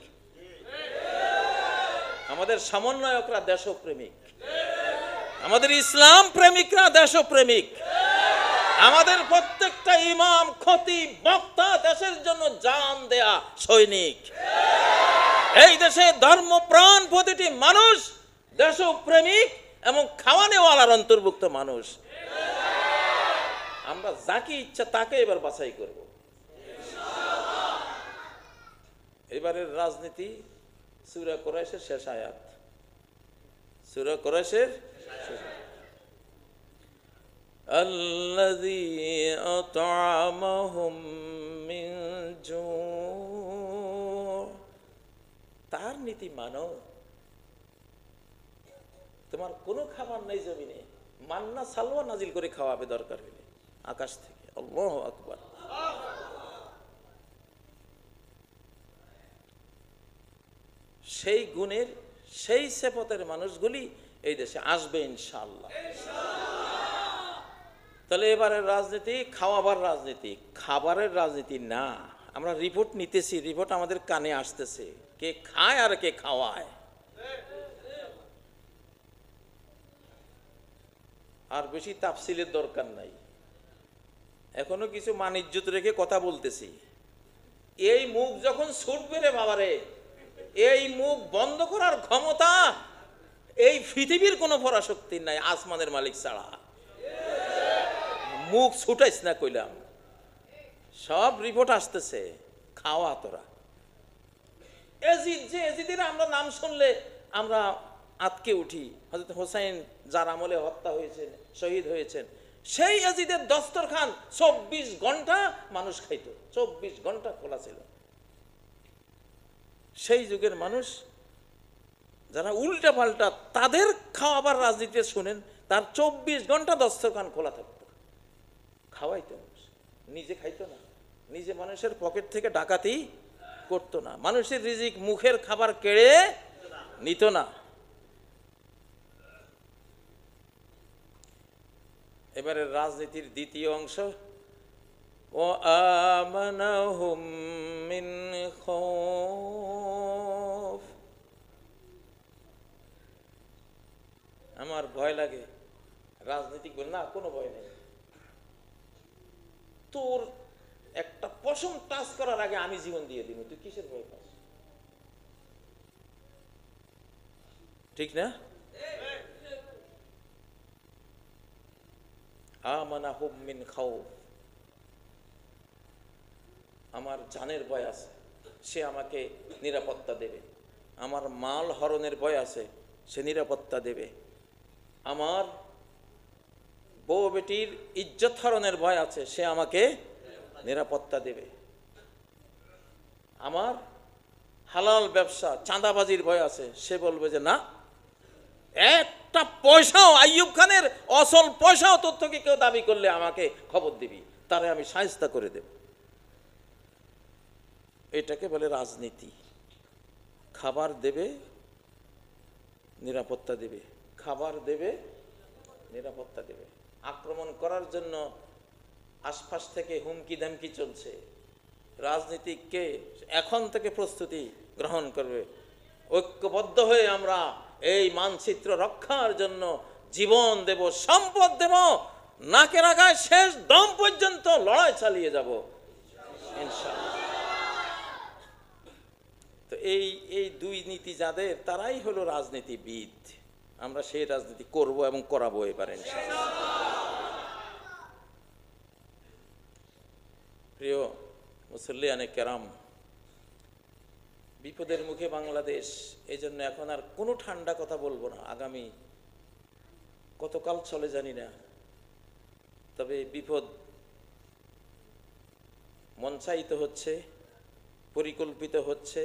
আমাদের সমন্বয়করা দেশপ্রেমিক, আমাদের ইসলাম প্রেমিকরা দেশপ্রেমিক, আমাদের প্রত্যেকটা ইমাম, খতিব, বক্তা দেশের জন্য জান দেয়া সৈনিক। এই দেশে ধর্মপ্রাণ প্রতিটি মানুষ দেশপ্রেমিক এবং খাওয়ানেওয়ালার অন্তর্ভুক্ত মানুষ। আমরা যাকে ইচ্ছা তাকে এবার বাছাই করব। এবারের রাজনীতি সূরা কুরাইশের শেষ আয়াত, সূরা কুরাইশের আল্লাযী আত'আমাহুম মিন জু', তার নীতি মানো। তোমার কোনো খাবার নাই জমিনে, মান্না সালওয়া নাজিল করে খাওয়াবে দরকার হলে আকাশ থেকে। আল্লাহু আকবার। সেই গুণের, সেই সেপতের মানুষগুলি এই দেশে আসবে ইনশাআল্লাহ। তাহলে এবারের রাজনীতি খাওয়াবার রাজনীতি, খাবারের রাজনীতি না। আমরা রিপোর্ট নিতেছি, রিপোর্ট আমাদের কানে আসতেছে, কে খায় আর কে খাওয়ায়। আর বেশি তাফসিলের দরকার নাই, এখনো কিছু মান-ইজ্জত রেখে কথা বলতেছি। এই মুখ যখন ছুটবে রে বাবারে, এই মুখ বন্ধ করার ক্ষমতা এই পৃথিবীর কোনো পরাশক্তির নাই, আসমানের মালিক ছাড়া। মুখ ছুটাইস না কইলাম, সব রিপোর্ট আসতেছে, খাওয়া তোরা। এজিদের আমরা নাম শুনলে আমরা আতকে উঠি। হযরত হোসেন যার আমলে হত্যা হয়েছেন, শহীদ হয়েছেন, সেই এজিদের দস্তরখান 24 ঘন্টা মানুষ খাইতো, 24 ঘন্টা খোলা ছিল। সেই যুগের মানুষ যারা উল্টা পাল্টা, তাদের খাওয়াবার রাজনীতি শুনেন, তার 24 ঘন্টা দস্তরখান খোলা থাকতো, খাওয়াইতো, নিজে খাইতো না, নিজে মানুষের পকেট থেকে ডাকাতি করতো না, মানুষের রিজিক মুখের খাবার কেড়ে নিত না। এবারের রাজনীতির দ্বিতীয় অংশ, ও আমানাহুম মিন খাউফ, আমার ভয় লাগে। রাজনীতি বল না, কোনো ভয় নেই, তোর একটা পশম টাচ করার আগে আমি জীবন দিয়ে দিব, তুই কিসের ভয় পাস? ঠিক না? আমানাহুম মিন খাউফ, আমার জানের ভয় আছে, সে আমাকে নিরাপত্তা দেবে। আমার মাল হরণের ভয় আছে, সে নিরাপত্তা দেবে। আমার বউ বেটির ইজ্জত হরণের ভয় আছে, সে আমাকে নিরাপত্তা দেবে। আমার হালাল ব্যবসা, চাঁদাবাজির ভয় আছে, সে বলবে যে না, একটা পয়সাও, আইয়ুব খানের অসল পয়সাও তোর থেকে কেউ দাবি করলে আমাকে খবর দিবি, তারে আমি শায়েস্তা করে দেব। এটাকে বলে রাজনীতি। খাবার দেবে, নিরাপত্তা দেবে, খাবার দেবে, নিরাপত্তা দেবে। আক্রমণ করার জন্য আশপাশ থেকে হুমকি ধামকি চলছে, রাজনীতিককে এখন থেকে প্রস্তুতি গ্রহণ করবে। ঐক্যবদ্ধ হয়ে আমরা এই মানচিত্র রক্ষার জন্য জীবন দেব, সম্পদ দেব, নাকের আগায় শেষ দম পর্যন্ত লড়াই চালিয়ে যাব ইনশাআল্লাহ। তো এই দুই নীতি যাদের, তারাই হলো রাজনীতিবিদ। আমরা সেই রাজনীতি করব এবং করাবো এবার ইনশাআল্লাহ। প্রিয় মুসল্লিয়ানে কেরাম, বিপদের মুখে বাংলাদেশ, এই জন্য এখন আর কোনো ঠান্ডা কথা বলবো না। আগামী কতকাল চলে জানি না, তবে বিপদ মঞ্চায়িত হচ্ছে, পরিকল্পিত হচ্ছে,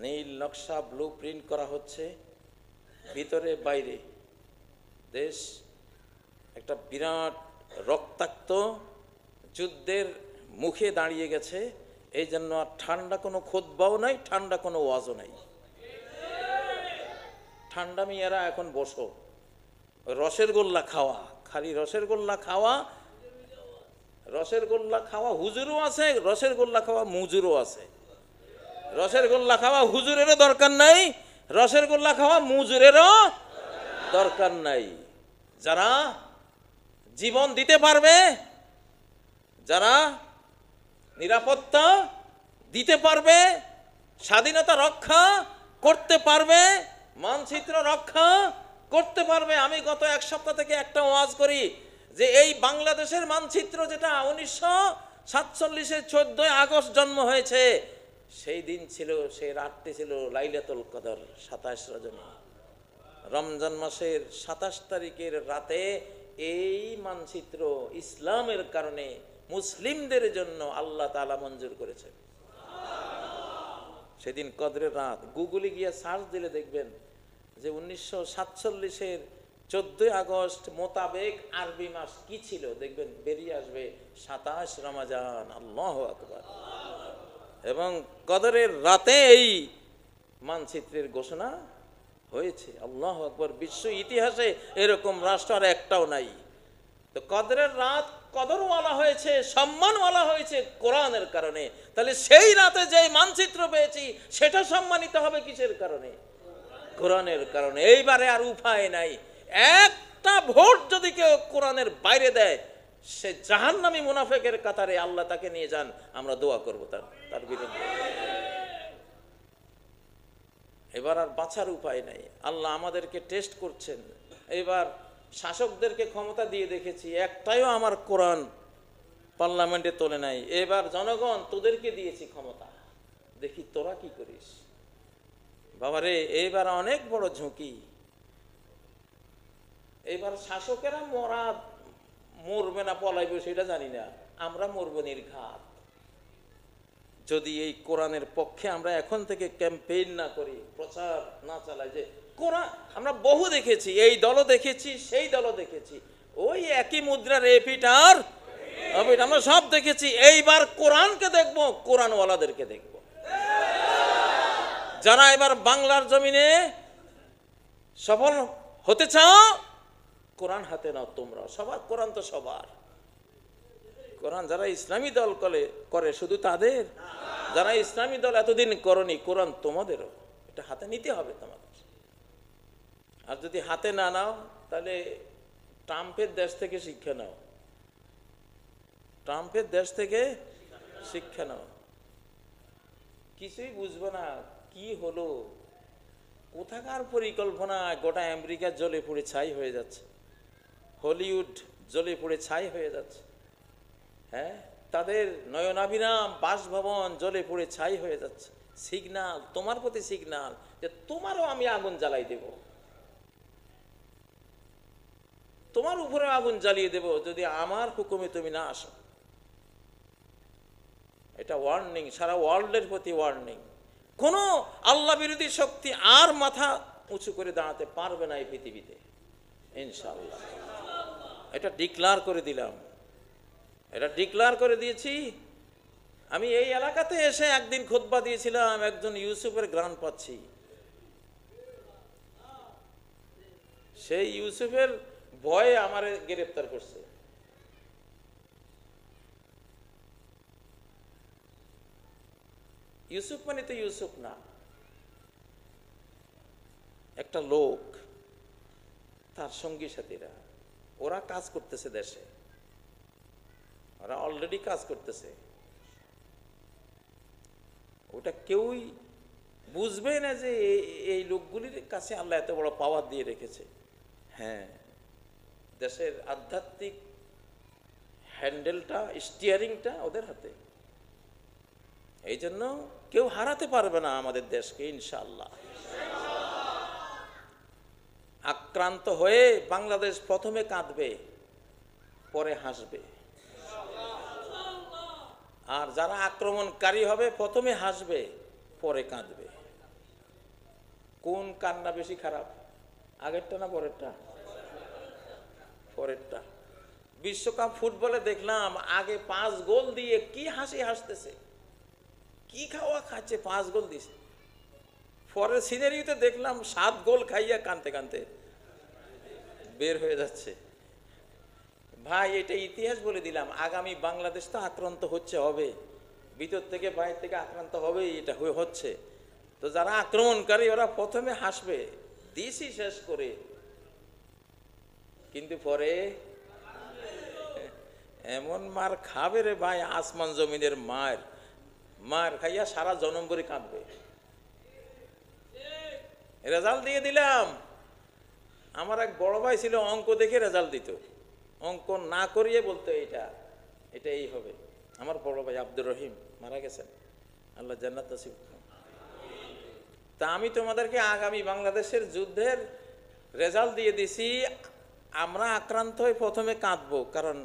নীল নকশা ব্লু প্রিন্ট করা হচ্ছে। ভিতরে বাইরে দেশ একটা বিরাট রক্তাক্ত যুদ্ধের মুখে দাঁড়িয়ে গেছে। এই জন্য আর ঠান্ডা কোনো খুতবাও নাই, ঠান্ডা কোনো ওয়াজও নাই। ঠান্ডা মিয়ারা এখন বসো, রসের গোল্লা খাওয়া, খালি রসের গোল্লা খাওয়া, রসের গোল্লা খাওয়া হুজুরও আছে, রসের গোল্লা খাওয়া মুজুরও আছে। রসের গোল্লা খাওয়া হুজুরেরও দরকার নাই, রসের গোল্লা খাওয়া মুজুরেরও দরকার নাই। যারা জীবন দিতে পারবে, যারা নিরাপত্তা দিতে পারবে, স্বাধীনতা রক্ষা করতে পারবে, মানচিত্র রক্ষা করতে পারবে। আমি গত এক সপ্তাহ থেকে একটা ওয়াজ করি যে এই বাংলাদেশের মানচিত্র যেটা 1947-এর 14 আগস্ট জন্ম হয়েছে, সেই দিন ছিল, সেই রাতটি ছিল লাইলাতুল কদর, 27 রজনী, রমজান মাসের 27 তারিখের রাতে এই মানচিত্র ইসলামের কারণে মুসলিমদের জন্য আল্লাহ তাআলা মঞ্জুর করেছেন। সেদিন কদরের রাত, গুগলে গিয়ে সার্চ দিলে দেখবেন যে 1947-এর 14 আগস্ট মোতাবেক আরবি মাস কি ছিল, দেখবেন বেরিয়ে আসবে 27 রমজান। আল্লাহু আকবার। এবং কদরের রাতে এই মানচিত্রের ঘোষণা হয়েছে। আল্লাহু আকবার। বিশ্ব ইতিহাসে এরকম রাষ্ট্র আর একটাও নাই। তো কদরের রাত কদরওয়ালা হয়েছে, সম্মানওয়ালা হয়েছে কোরআনের কারণে। তাহলে সেই রাতে যে মানচিত্র পেয়েছি সেটা সম্মানিত হবে কিসের কারণে? কোরআনের কারণে। এইবারে আর উপায় নাই, একটা ভোট যদি কেউ কোরআনের বাইরে দেয় সে জাহান্নামী মুনাফিকের কাতারে, আল্লাহ তাকে নিয়ে যান। আমরা দোয়া করব তার বিরুদ্ধে। এবার আর বাঁচার উপায় নাই। আল্লাহ আমাদেরকে টেস্ট করছেন। এবার শাসকদেরকে ক্ষমতা দিয়ে দেখেছি, একটাইও আমার কোরআন পার্লামেন্টে তোলে নাই। এবার জনগণ তোদেরকে দিয়েছি ক্ষমতা, দেখি তোরা কি করিস। বাবারে, এইবার অনেক বড় ঝুঁকি। এবার শাসকেরা মরবে না পলাইবে সেটা জানি না, আমরা মরবো নির্ঘাত যদি এই কোরআনের পক্ষে আমরা এখন থেকে ক্যাম্পেইন না করি, প্রচার না চালাই। যে কোরআন আমরা বহু দেখেছি, এই দলও দেখেছি, সেই দলও দেখেছি, ওই একই মুদ্রার এপিঠ আর ওপিঠ আমরা সব দেখেছি। এইবার কোরআনকে দেখবো, কোরআনওয়ালাদেরকে দেখবো। যারা এবার বাংলার জমিনে সফল হতে চাও, কোরআন হাতে নাও। তোমরা সবার কোরআন তো সবার। কোরআন যারা ইসলামী দল করে শুধু তাদের, যারা ইসলামী দল এতদিন করনি, কোরআন তোমাদেরও। এটা হাতে নিতে হবে তোমাদের। আর যদি হাতে না নাও তাহলে ট্রাম্পের দেশ থেকে শিক্ষা নাও, ট্রাম্পের দেশ থেকে শিক্ষা নাও। কিছুই বুঝবো না কি হলো, কোথাকার পরিকল্পনা। গোটা আমেরিকা জ্বলে পুড়ে ছাই হয়ে যাচ্ছে, হলিউড জ্বলে পুড়ে ছাই হয়ে যাচ্ছে। হ্যাঁ, তাদের নয়নাভিরাম বাসভবন জ্বলে পুড়ে ছাই হয়ে যাচ্ছে। সিগনাল, তোমার প্রতি সিগনাল যে তোমারও আমি আগুন জ্বালাই দেব, তোমার উপরে আগুন জ্বালিয়ে দেব যদি আমার হুকুমে তুমি না আসো। এটা ওয়ার্নিং, সারা ওয়ার্ল্ডের প্রতি ওয়ার্নিং। কোনো আল্লাহ বিরোধী শক্তি আর মাথা উঁচু করে দাঁড়াতে পারবে না এই পৃথিবীতে, ইনশাআল্লাহ। এটা ডিক্লার করে দিলাম, এটা ডিক্লার করে দিয়েছি। আমি এই এলাকাতে এসে একদিন খুতবা দিয়েছিলাম, একজন ইউসুফের গ্রান পাচ্ছি। সেই ইউসুফের ভয়ে আমারে গ্রেফতার করছে। ইউসুফ মানে তো ইউসুফ না, একটা লোক, তার সঙ্গী সাথীরা, ওরা কাজ করতেছে দেশে, ওরা অলরেডি কাজ করতেছে। ওটা কেউই বুঝবে না যে এই লোকগুলির কাছে আল্লাহ এত বড় পাওয়ার দিয়ে রেখেছে। হ্যাঁ, দেশের আধ্যাত্মিক হ্যান্ডেলটা, স্টিয়ারিংটা ওদের হাতে। এই জন্য কেউ হারাতে পারবে না আমাদের দেশকে, ইনশাআল্লাহ। আক্রান্ত হয়ে বাংলাদেশ প্রথমে কাঁদবে, পরে হাসবে। আর যারা আক্রমণকারী হবে প্রথমে হাসবে, পরে কাঁদবে। কোন কান্না বেশি খারাপ, আগেরটা না পরেরটা? পরেরটা। বিশ্বকাপ ফুটবলে দেখলাম আগে 5 গোল দিয়ে কি হাসি হাসতেছে, কি খাওয়া খাচ্ছে, 5 গোল দিছে। পরের সিনারিতে দেখলাম 7 গোল খাইয়া কানতে কানতে বের হয়ে যাচ্ছে। ভাই, এটা ইতিহাস বলে দিলাম। আগামী বাংলাদেশ তো আক্রান্ত হচ্ছে, হবে, ভিতর থেকে বাইরে থেকে আক্রান্ত হবে, এটা হচ্ছে। তো যারা আক্রমণকারী ওরা প্রথমে হাসবে দিশি শেষ করে, কিন্তু পরে এমন মার খাবে রে ভাই, আসমান জমিনের মার মার খাইয়া সারা জনম ভরে কাঁদবে। রেজাল্ট দিয়ে দিলাম। আমার এক বড় ভাই ছিল, অঙ্ক দেখে রেজাল্ট দিত, অঙ্ক না করিয়ে বলতো এটা এই হবে। আমার বড় ভাই আব্দুর রহিম মারা গেছেন, আল্লাহ জান্নাত নসিব। তা আমি তোমাদেরকে আগামী বাংলাদেশের যুদ্ধের রেজাল্ট দিয়ে দিছি। আমরা আক্রান্ত হয়ে প্রথমে কাঁদবো, কারণ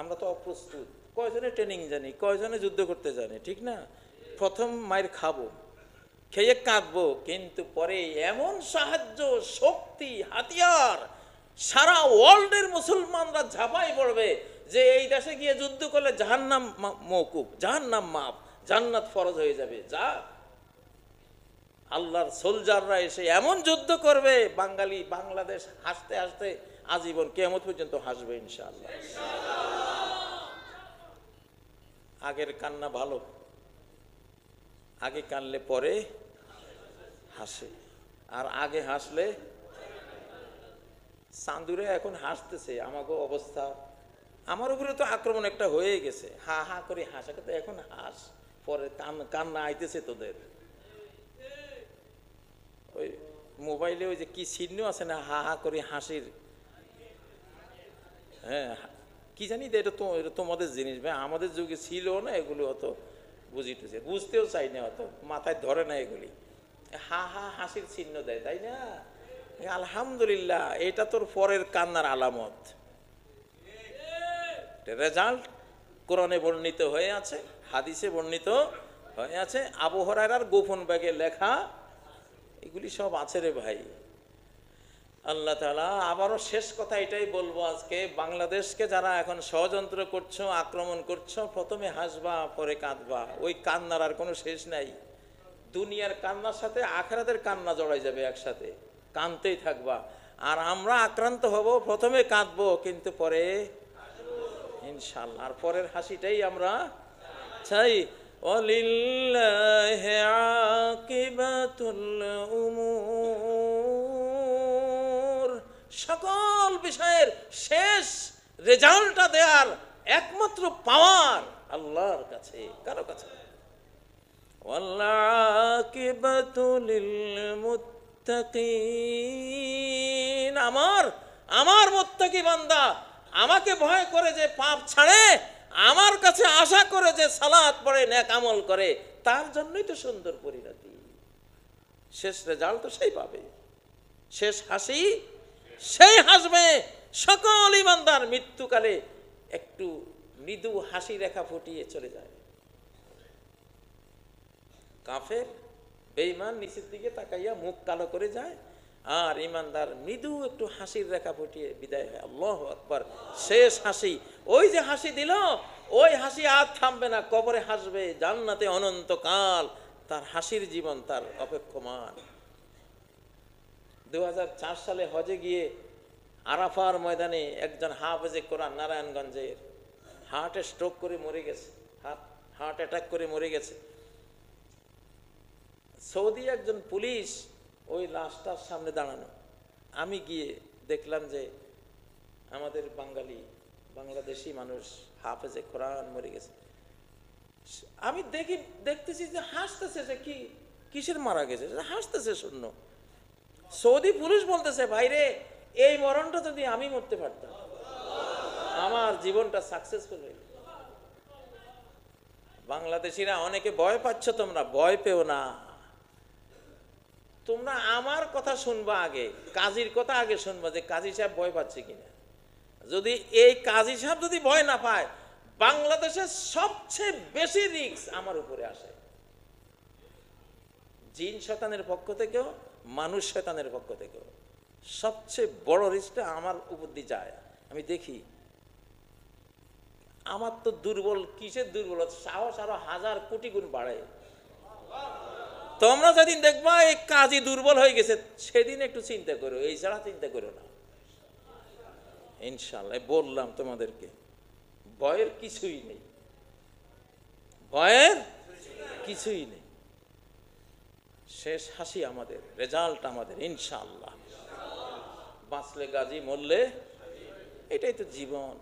আমরা তো অপ্রস্তুত। কয়জনে ট্রেনিং জানি, কয়জনে যুদ্ধ করতে জানি, ঠিক না? প্রথম মায়ের খাবো, খেয়ে কাঁদবো, কিন্তু পরে এমন সাহায্য, শক্তি, হাতিয়ার সারা ওয়ার্ল্ডের মুসলমানরা ঝাঁপাই পড়বে যে এই দেশে গিয়ে যুদ্ধ করলে জাহান্নাম মওকুফ, জাহান্নাম মাফ, জান্নাত ফরজ হয়ে যাবে। যা আল্লাহর সোলজাররা এসে এমন যুদ্ধ করবে, বাংলাদেশ হাসতে হাসতে আজীবন কিয়ামত পর্যন্ত হাসবে, ইনশাআল্লাহ। আগের কান্না ভালো, আগে কানলে পরে হাসে, আর আগে হাসলে চাঁদুরে এখন হাসতেছে। আমাকে অবস্থা, আমার উপরে তো আক্রমণ একটা হয়ে গেছে, হা হা করে হাসা, তো এখন হাস, পরে কান্না আইতেছে তোদের। ওই মোবাইলে ওই যে কি চিহ্ন আছে না, হা হা করে হাসির, হ্যাঁ কি জানি, এটা তোমাদের জিনিস ভাই, আমাদের যুগে ছিল না এগুলো, অত বুঝতেও চাই না, অত মাথায় ধরে না এগুলি। হা হা হাসির চিহ্ন দেয়, তাই না? আলহামদুলিল্লাহ, এটা তোর পরের কান্নার আলামত। রেজাল্ট কোরআনে বর্ণিত হয়ে আছে, হাদিসে বর্ণিত হয়ে আছে, আবু হুরায়রার গোপন ব্যাগে লেখা, এগুলি সব আছে রে ভাই। আল্লাহ তাআলা, আবারও শেষ কথা এটাই বলবো আজকে, বাংলাদেশকে যারা এখন ষড়যন্ত্র করছো, আক্রমণ করছো, প্রথমে হাসবা পরে কাঁদবা। ওই কান্নার আর কোনো শেষ নাই। দুনিয়ার কান্নার সাথে আখিরাতের কান্না জড়াই যাবে একসাথে, কাঁদতেই থাকবা। আর আমরা আক্রান্ত হব, প্রথমে কাঁদবো, কিন্তু পরে ইনশাআল্লাহ, আর পরের হাসিটাই আমরা চাই। ওয়ালিল্লাহি আকিবাতুল উমুর, সকল বিষয়ের শেষ রেজাল্টটা দেওয়ার একমাত্র পাওয়ার আল্লাহর কাছে, কারো কাছে। ওয়াল্লাকিবাতু লিল মুত্তাকিন, আমার মুত্তাকি বান্দা, আমাকে ভয় করে যে পাপ ছাড়ে, আমার কাছে আশা করে যে সালাত পড়ে, নেক আমল করে, তার জন্যই তো সুন্দর পরিণতি। শেষ রেজাল্ট তো সেই পাবে, শেষ হাসি সেই হাসবে। সকল ইমানদার মৃত্যুকালে একটু মৃদু হাসি রেখা ফুটিয়ে চলে যায়। কাফের বেঈমান নিচের দিকে তাকাইয়া মুখ কালো করে যায়, আর ইমানদার মৃদু একটু হাসির রেখা ফুটিয়ে বিদায় হয়। আল্লাহু আকবার, শেষ হাসি। ওই যে হাসি দিল, ওই হাসি আর থামবে না, কবরে হাসবে, জান্নাতে অনন্তকাল তার হাসির জীবন তার অপেক্ষমান। 2004 সালে হজে গিয়ে আরাফার ময়দানে একজন হাফেজে কোরআন নারায়ণগঞ্জের হার্টে স্ট্রোক করে মরে গেছে, হার্ট অ্যাটাক করে মরে গেছে। সৌদি একজন পুলিশ ওই লাশটার সামনে দাঁড়ানো, আমি গিয়ে দেখলাম যে আমাদের বাংলাদেশি মানুষ হাফেজে কোরআন মরে গেছে। আমি দেখতেছি যে হাসতেছে, যে কিসের মারা গেছে, হাসতেছে শূন্য। সৌদি পুলিশ বলতেছে, ভাইরে এই মরণটা যদি আমি মরতে পারতাম, আমার জীবনটা সাকসেসফুল হয়ে। বাংলাদেশিরা অনেকে ভয় পাচ্ছ, তোমরা ভয় পেও না। তোমরা আমার কথা শুনবা আগে, কাজীর কথা আগে শুনবা, যে কাজী সাহেব ভয় পাচ্ছে কিনা। যদি এই কাজী সাহেব যদি ভয় না পায়, বাংলাদেশের সবচেয়ে বেশি রিস্ক আমার উপরে আসে, জিন শয়তানের পক্ষ থেকেও মানুষ শয়তানের পক্ষ থেকেও। সবচেয়ে বড় রিস্কটা আমার উপর দিয়ে যায়। আমি দেখি আমার তো দুর্বল, কিসের দুর্বলতা, সাহস আরো হাজার কোটি গুণ বাড়ে। তোমরা যেদিন দেখবা এই কাজই দুর্বল হয়ে গেছে, সেদিন একটু চিন্তা করো, এই ছাড়া চিন্তা করো না। ইনশাআল্লাহ বললাম তোমাদেরকে, ভয়ের কিছুই নেই, ভয়ের কিছুই নেই। শেষ হাসি আমাদের, রেজাল্ট আমাদের ইনশাআল্লাহ। বাঁচলে গাজী, মরলে, এটাই তো জীবন।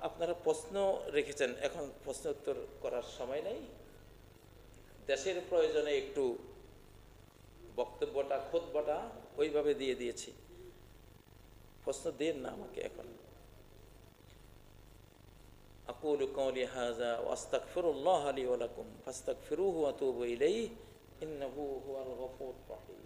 আপনারা প্রশ্ন রেখেছেন, এখন প্রশ্ন উত্তর করার সময় নেই। দেশের প্রয়োজনে একটু বক্তব্যটা খুতবাটা ওইভাবে দিয়ে দিয়েছি, প্রশ্ন দেন না আমাকে এখন। আকুলু কওলি হাযা ওয়া আস্তাগফিরুল্লাহ লি ওয়া লাকুম ফাস্তাগফিরুহু ওয়া তুবু ইলাইহি ইন্নাহু হুয়াল গফুরুর রহিম।